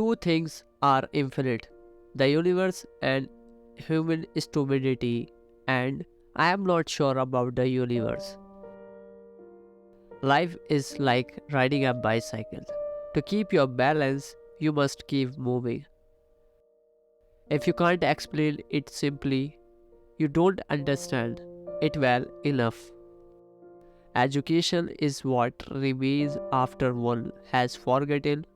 Two things are infinite: the universe and human stupidity, and I am not sure about the universe. Life is like riding a bicycle. To keep your balance, you must keep moving. If you can't explain it simply, you don't understand it well enough. Education is what remains after one has forgotten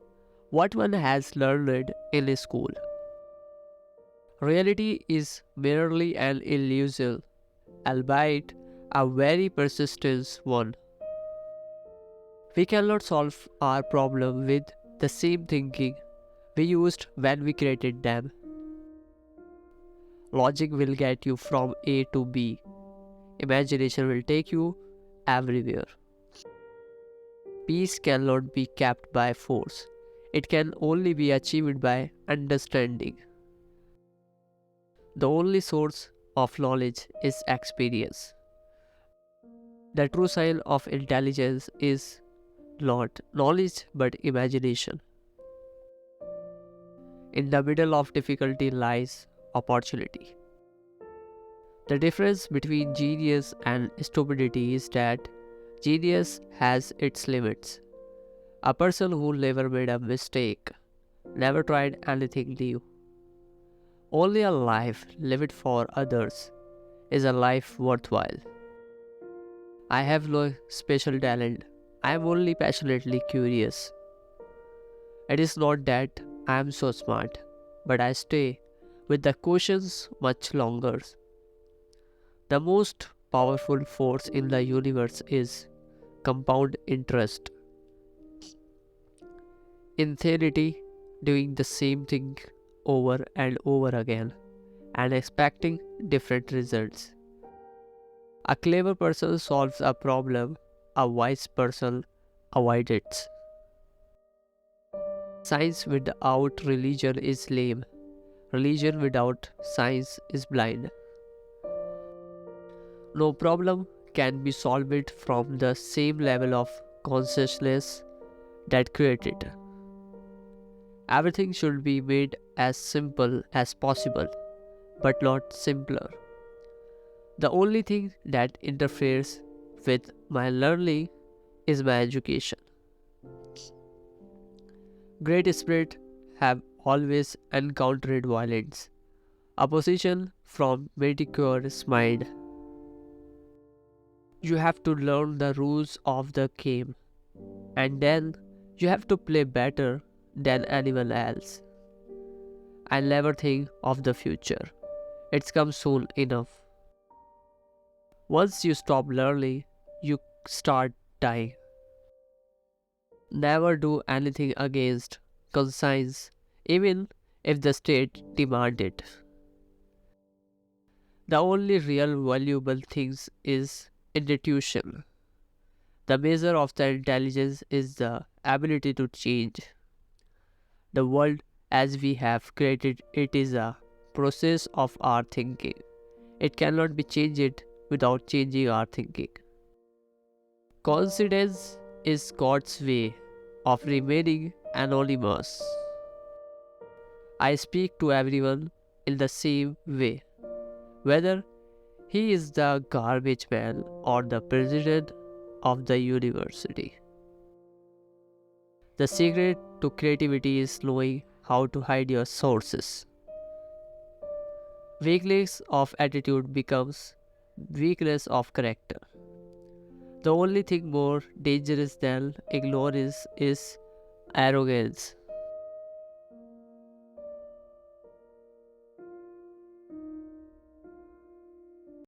what one has learned in school. Reality is merely an illusion, albeit a very persistent one. We cannot solve our problem with the same thinking we used when we created them. Logic will get you from A to B. Imagination will take you everywhere. Peace cannot be kept by force. It can only be achieved by understanding. The only source of knowledge is experience. The true sign of intelligence is not knowledge but imagination. In the middle of difficulty lies opportunity. The difference between genius and stupidity is that genius has its limits. A person who never made a mistake, never tried anything new. Only a life lived for others is a life worthwhile. I have no special talent. I am only passionately curious. It is not that I am so smart, but I stay with the questions much longer. The most powerful force in the universe is compound interest. Insanity, doing the same thing over and over again and expecting different results. A clever person solves a problem, a wise person avoids it. Science without religion is lame. Religion without science is blind. No problem can be solved from the same level of consciousness that created it. Everything should be made as simple as possible, but not simpler. The only thing that interferes with my learning is my education. Great spirits have always encountered violence, opposition from mediocre mind. You have to learn the rules of the game, and then you have to play better than anyone else. I never think of the future. It's come soon enough. Once you stop learning, you start dying. Never do anything against conscience, even if the state demands it. The only real valuable things is intuition. The measure of the intelligence is the ability to change. The world as we have created it is a process of our thinking. It cannot be changed without changing our thinking. Coincidence is God's way of remaining anonymous. I speak to everyone in the same way, whether he is the garbage man or the president of the university. The secret to creativity is knowing how to hide your sources. Weakness of attitude becomes weakness of character. The only thing more dangerous than ignorance is arrogance.